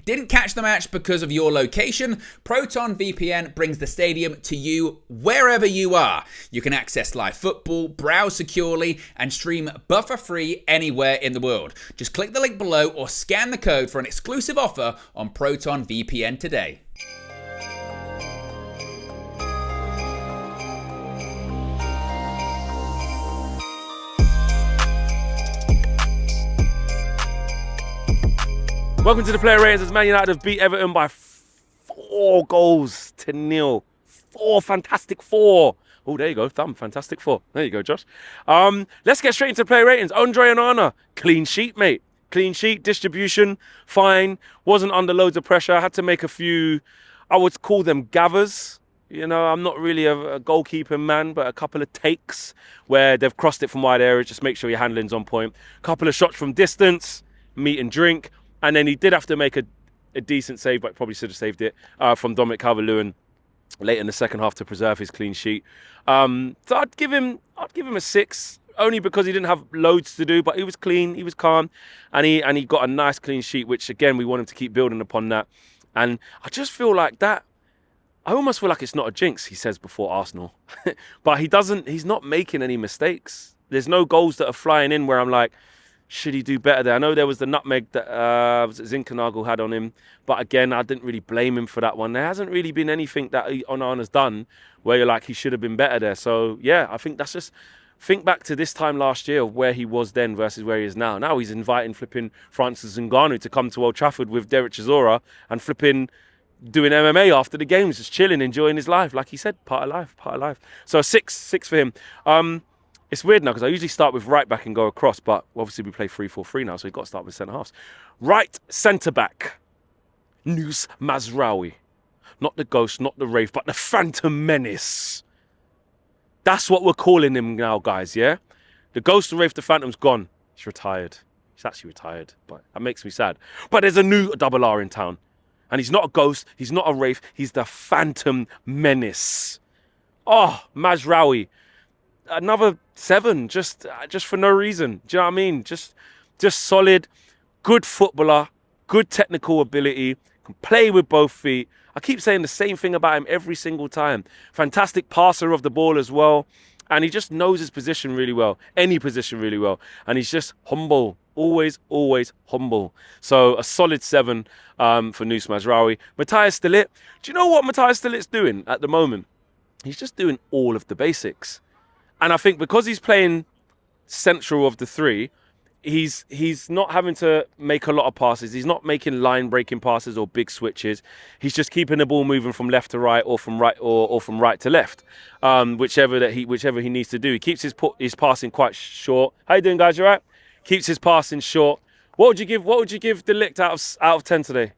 Didn't catch the match because of your location? ProtonVPN brings the stadium to you wherever you are. You can access live football, browse securely, and stream buffer-free anywhere in the world. Just click the link below or scan the code for an exclusive offer on ProtonVPN today. Welcome to the player ratings as Man United have beat Everton by 4-0. 4, fantastic 4. Oh, there you go, thumb, fantastic 4. There you go, Josh. Let's get straight into player ratings. Andre Onana, clean sheet, mate. Clean sheet, distribution, fine. Wasn't under loads of pressure. I had to make a few, I would call them gathers. You know, I'm not really a goalkeeper man, but a couple of takes where they've crossed it from wide areas. Just make sure your handling's on point. A couple of shots from distance, meat and drink. And then he did have to make a decent save, but probably should have saved it, from Dominic Calvert-Lewin late in the second half to preserve his clean sheet. So I'd give him a 6, only because he didn't have loads to do, but he was clean, he was calm, and he got a nice clean sheet, which again we want him to keep building upon that. And I just feel like that. I almost feel like it's not a jinx, he says before Arsenal, but he's not making any mistakes. There's no goals that are flying in where I'm like, should he do better there? I know there was the nutmeg that Zinkernagel had on him, but again, I didn't really blame him for that one. There hasn't really been anything that Onana's done where you're like, he should have been better there. So yeah, I think that's just, think back to this time last year of where he was then versus where he is now. Now he's inviting flipping Francis Ngannou to come to Old Trafford with Derek Chisora and flipping doing MMA after the games, just chilling, enjoying his life. Like he said, part of life. So a 6 for him. It's weird now because I usually start with right back and go across, but obviously we play 3-4-3 now, so we've got to start with centre halves. Right centre back, Nus Mazraoui. Not the ghost, not the wraith, but the Phantom Menace. That's what we're calling him now, guys, yeah? The ghost, the wraith, the Phantom's gone. He's retired. He's actually retired, but that makes me sad. But there's a new double R in town. And he's not a ghost, he's not a wraith, he's the Phantom Menace. Oh, Mazraoui. Another 7, just for no reason. Do you know what I mean? Just solid, good footballer, good technical ability, can play with both feet. I keep saying the same thing about him every single time. Fantastic passer of the ball as well. And he just knows his position really well, any position really well. And he's just humble, always humble. So a solid 7 for Nus Mazraoui. Matthias de Ligt. Do you know what Matthias de Ligt's doing at the moment? He's just doing all of the basics. And I think because he's playing central of the 3, he's not having to make a lot of passes. He's not making line-breaking passes or big switches. He's just keeping the ball moving from left to right or from right or from right to left, whichever he needs to do. He keeps his passing quite short. How you doing, guys? You all right? Keeps his passing short. What would you give de Ligt out of 10 today?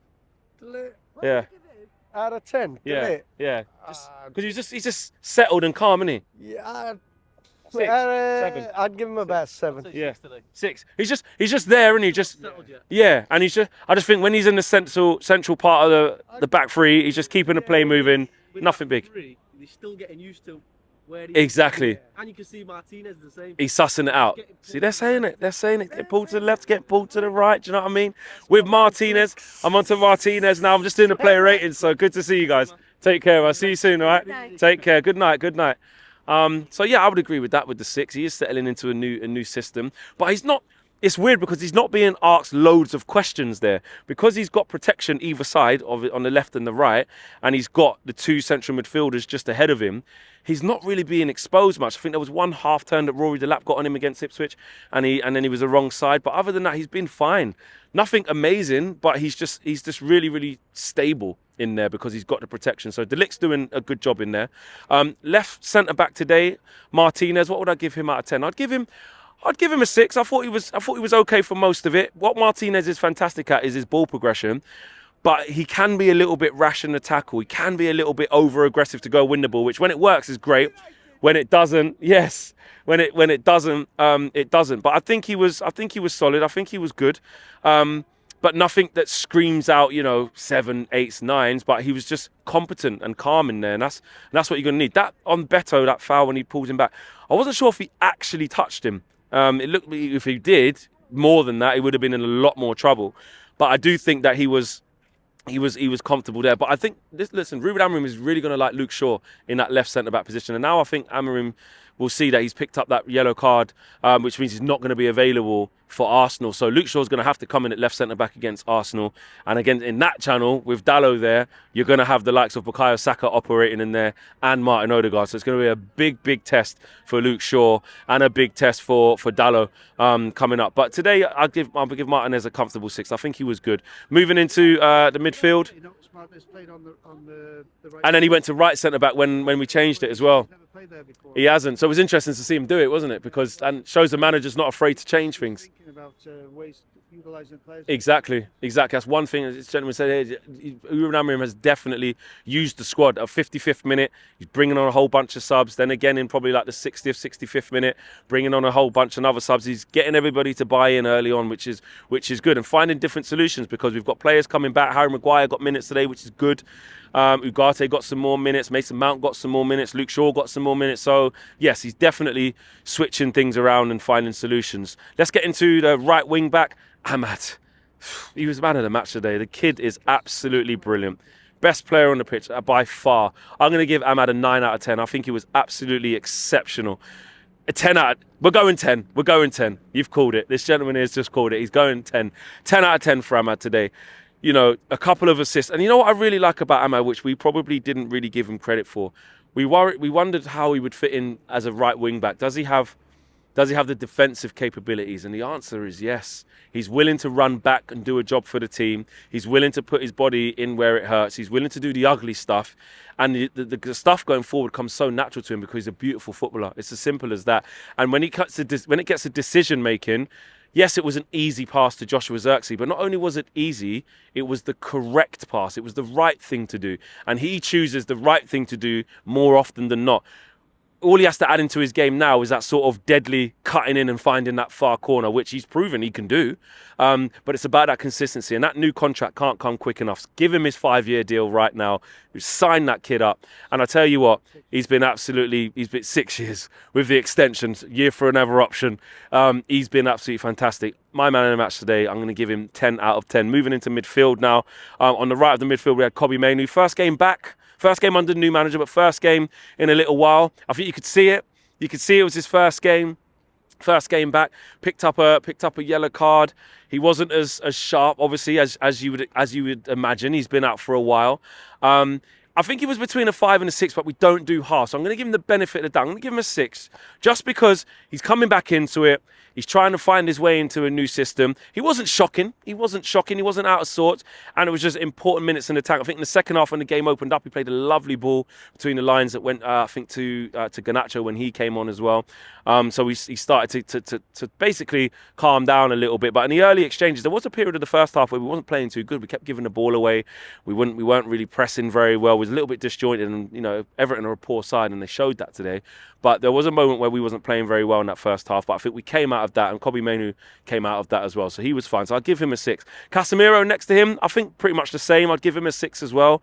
De Ligt? Yeah. Out of 10? Yeah. Because he's just settled and calm, isn't he? Yeah. 6, 7. I'd give him about 7. Yeah, 6. He's just there, and he just and I just think when he's in the central part of the back 3, he's just keeping the play moving. Nothing big. He's still getting used to where he exactly. Is. And you can see Martinez the same. He's sussing it out. See, they're saying it. Get pulled to the left, get pulled to the right. Do you know what I mean? With Martinez, I'm on to Martinez now. I'm just doing the player ratings. So good to see you guys. Take care. I'll see you soon. All right. Take care. Good night. So yeah, I would agree with that with the 6. He is settling into a new system, but he's not. It's weird because he's not being asked loads of questions there because he's got protection either side of it on the left and the right, and he's got the 2 central midfielders just ahead of him. He's not really being exposed much. I think there was one half turn that Rory Delap got on him against Ipswich, and then he was the wrong side. But other than that, he's been fine. Nothing amazing, but he's just really stable in there because he's got the protection. So de Ligt's doing a good job in there. Left centre back today, Martinez. What would I give him out of 10? I'd give him a 6. I thought he was okay for most of it. What Martinez is fantastic at is his ball progression. But he can be a little bit rash in the tackle. He can be a little bit over-aggressive to go win the ball, which when it works is great. When it doesn't, yes. When it doesn't, it doesn't. But I think he was solid. I think he was good. But nothing that screams out, 7, 8s, 9s. But he was just competent and calm in there. And that's what you're going to need. That on Beto, that foul when he pulled him back, I wasn't sure if he actually touched him. It looked like if he did more than that, he would have been in a lot more trouble. But I do think that he was he was comfortable there. But I think, listen, Ruben Amorim is really going to like Luke Shaw in that left centre-back position. And now I think Amorim will see that he's picked up that yellow card, which means he's not going to be available for Arsenal. So Luke Shaw's going to have to come in at left centre-back against Arsenal. And again, in that channel, with Diallo there, you're going to have the likes of Bukayo Saka operating in there and Martin Odegaard. So it's going to be a big, big test for Luke Shaw and a big test for Diallo coming up. But today, I'll give Martinez a comfortable 6. I think he was good. Moving into the midfield. And then he went to right centre-back when we changed it as well. He hasn't. So it was interesting to see him do it, wasn't it? And shows the manager's not afraid to change things. Exactly. That's one thing this gentleman said. Ruben Amorim has definitely used the squad at 55th minute. He's bringing on a whole bunch of subs. Then again, in probably like the 60th, 65th minute, bringing on a whole bunch of other subs. He's getting everybody to buy in early on, which is good, and finding different solutions because we've got players coming back. Harry Maguire got minutes today, which is good. Ugarte got some more minutes. Mason Mount got some more minutes. Luke Shaw got some more minutes. So, yes, he's definitely switching things around and finding solutions. Let's get into the right wing back, Ahmad. He was man of the match today. The kid is absolutely brilliant. Best player on the pitch by far. I'm going to give Ahmad a 9 out of 10. I think he was absolutely exceptional. We're going 10. We're going 10. You've called it. This gentleman has just called it. He's going 10. 10 out of 10 for Ahmad today. You know, a couple of assists. And you know what I really like about Ahmad, which we probably didn't really give him credit for? We wondered how he would fit in as a right wing back. Does he have the defensive capabilities? And the answer is yes. He's willing to run back and do a job for the team. He's willing to put his body in where it hurts. He's willing to do the ugly stuff. And the stuff going forward comes so natural to him because he's a beautiful footballer. It's as simple as that. And when it gets to decision making, yes, it was an easy pass to Joshua Zirkzee, but not only was it easy, it was the correct pass. It was the right thing to do. And he chooses the right thing to do more often than not. All he has to add into his game now is that sort of deadly cutting in and finding that far corner, which he's proven he can do. But it's about that consistency. And that new contract can't come quick enough. Give him his 5-year deal right now. Sign that kid up. And I tell you what, he's been 6 years with the extensions, year for another option. He's been absolutely fantastic. My man in the match today, I'm going to give him 10 out of 10. Moving into midfield now. On the right of the midfield, we had Kobbie Mainoo. First game back. First game under the new manager, but first game in a little while. I think you could see it. You could see it was his first game. First game back. Picked up a yellow card. He wasn't as sharp, obviously, as you would imagine. He's been out for a while. I think he was between a 5 and a 6, but we don't do half. So I'm going to give him the benefit of the doubt. I'm going to give him a 6, just because he's coming back into it. He's trying to find his way into a new system. He wasn't shocking. He wasn't out of sorts. And it was just important minutes in the attack. I think in the second half when the game opened up, he played a lovely ball between the lines that went, I think, to Garnacho when he came on as well. So he started to basically calm down a little bit. But in the early exchanges, there was a period of the first half where we wasn't playing too good. We kept giving the ball away. We weren't really pressing very well. It was a little bit disjointed. And, you know, Everton are a poor side, and they showed that today. But there was a moment where we wasn't playing very well in that first half. But I think we came out of that, and Kobbie Mainoo came out of that as well. So he was fine. So I'll give him a 6. Casemiro next to him, I think pretty much the same. I'd give him a 6 as well.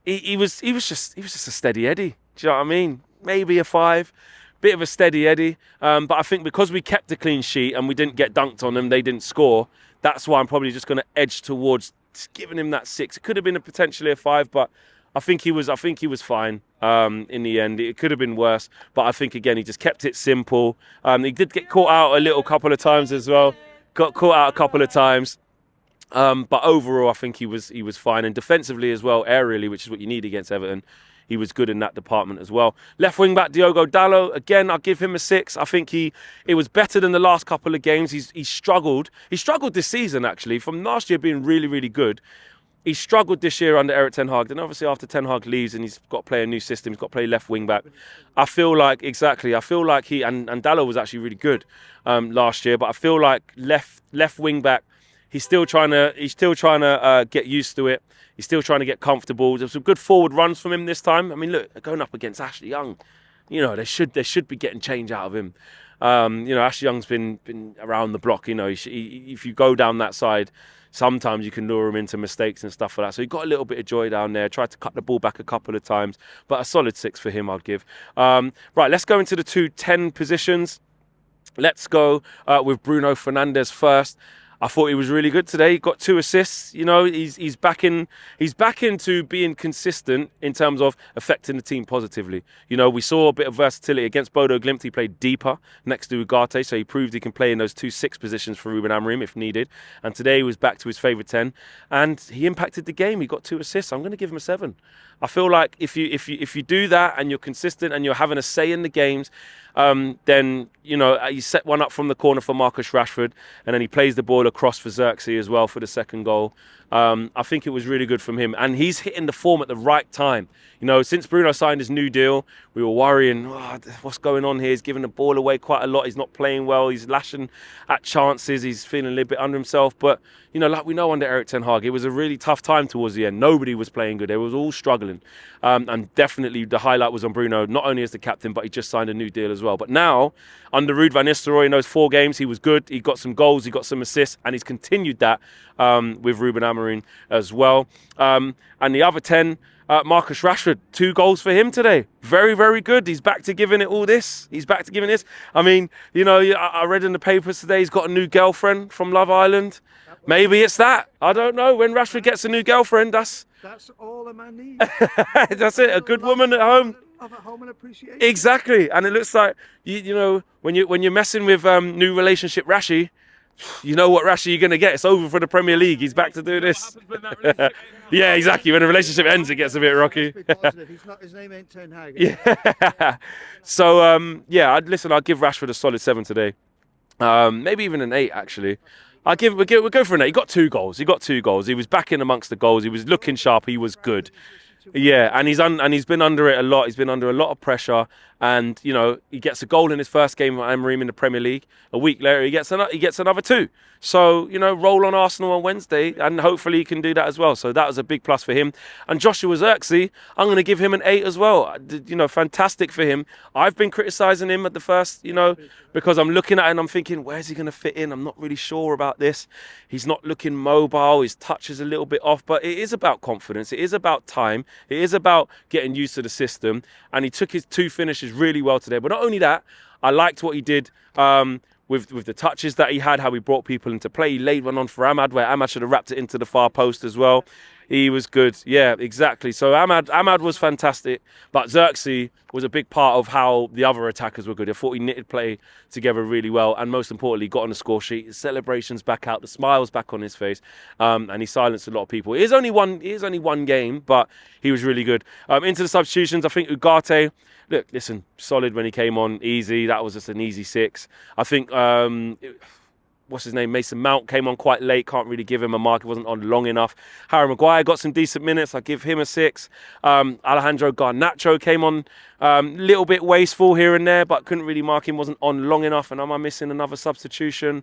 He was just a steady Eddie. Do you know what I mean? Maybe a 5. Bit of a steady Eddie. But I think because we kept a clean sheet and we didn't get dunked on them, they didn't score. That's why I'm probably just going to edge towards giving him that 6. It could have been potentially a 5, but I think he was fine in the end. It could have been worse, but I think again he just kept it simple. He did get caught out a couple of times as well. Got caught out a couple of times, but overall I think he was fine. And defensively as well, aerially, which is what you need against Everton, he was good in that department as well. Left wing back Diogo Diallo, again I'll give him a 6. I think it was better than the last couple of games. He struggled. He struggled this season actually, from last year being really, really good. He struggled this year under Eric Ten Hag. Then obviously after Ten Hag leaves and he's got to play a new system, he's got to play left wing back. I feel like he, and Diallo was actually really good last year, but I feel like left wing back, he's still trying to get used to it. He's still trying to get comfortable. There's some good forward runs from him this time. I mean, look, they're going up against Ashley Young. You know, they should be getting change out of him. You know, Ashley Young's been around the block. You know, if you go down that side, sometimes you can lure him into mistakes and stuff like that. So he got a little bit of joy down there. Tried to cut the ball back a couple of times, but a solid 6 for him, I'd give. Right, let's go into the 2 10 positions. Let's go with Bruno Fernandes first. I thought he was really good today. He got 2 assists. You know, he's back into being consistent in terms of affecting the team positively. You know, we saw a bit of versatility against Bodo Glimt. He played deeper next to Ugarte, so he proved he can play in those 2 6 positions for Ruben Amorim if needed. And today he was back to his favourite 10, and he impacted the game. He got 2 assists. I'm going to give him a 7. I feel like if you do that and you're consistent and you're having a say in the games, then, you know, you set one up from the corner for Marcus Rashford, and then he plays the ball across for Xerxes as well for the second goal. I think it was really good from him, and he's hitting the form at the right time. You know, since Bruno signed his new deal, we were worrying, what's going on here? He's giving the ball away quite a lot. He's not playing well. He's lashing at chances. He's feeling a little bit under himself. But, you know, like we know under Erik ten Hag, it was a really tough time towards the end. Nobody was playing good. They was all struggling. And definitely the highlight was on Bruno, not only as the captain, but he just signed a new deal as well. But now, under Ruud van Nistelrooy in those 4 games, he was good. He got some goals, he got some assists, and he's continued that with Ruben Amorim as well. And the other 10, Marcus Rashford, 2 goals for him today. Very, very good. He's back to giving it all this. I mean, you know, I read in the papers today he's got a new girlfriend from Love Island. Maybe it's that. I don't know. When Rashford gets a new girlfriend, that's all a man needs. that's it. A good woman at home. Of a home and appreciation. Exactly. And it looks like you know, when you're messing with new relationship Rashi, you know what Rashi you're going to get. It's over for the Premier League. He's back to do this. Yeah, exactly. When the relationship ends, it gets a bit rocky. His name ain't Ten Hag. Yeah. So, I'll give Rashford a solid 7 today. Maybe even an 8, actually. We'll go for an 8. He got 2 goals. He was back in amongst the goals. He was looking sharp. He was good. Yeah, and he's been under it a lot. He's been under a lot of pressure, and you know he gets a goal in his first game at Amorim in the Premier League. A week later, he gets another 2. So you know, roll on Arsenal on Wednesday, and hopefully he can do that as well. So that was a big plus for him. And Joshua Xerxes, I'm going to give him an 8 as well. You know, fantastic for him. I've been criticising him at the first, you know, because I'm looking at it and I'm thinking, where's he going to fit in? I'm not really sure about this. He's not looking mobile. His touch is a little bit off, but it is about confidence. It is about time. It is about getting used to the system. And he took his 2 finishes really well today. But not only that, I liked what he did with the touches that he had, how he brought people into play. He laid one on for Ahmad, where Ahmad should have wrapped it into the far post as well. He was good. Yeah, exactly. So Ahmad was fantastic, but Xerxes was a big part of how the other attackers were good. I thought he knitted play together really well, and most importantly, got on the score sheet. His celebrations back out, the smiles back on his face, and he silenced a lot of people. It is only one game, but he was really good. Into the substitutions, I think Ugarte, look, listen, solid when he came on, easy. That was just an easy 6. I think what's his name? Mason Mount came on quite late. Can't really give him a mark. He wasn't on long enough. Harry Maguire got some decent minutes. I give him a 6. Alejandro Garnacho came on a little bit wasteful here and there, but couldn't really mark him. Wasn't on long enough. And am I missing another substitution?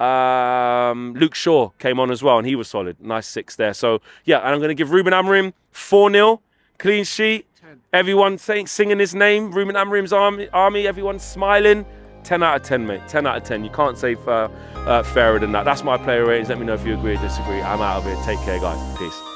Luke Shaw came on as well, and he was solid. Nice 6 there. So, yeah, and I'm going to give Ruben Amorim 4-0. Clean sheet. 10. Everyone singing his name. Ruben Amorim's army. Everyone smiling. 10 out of 10, mate. 10 out of 10. You can't say fairer than that. That's my player ratings. Let me know if you agree or disagree. I'm out of here. Take care, guys. Peace.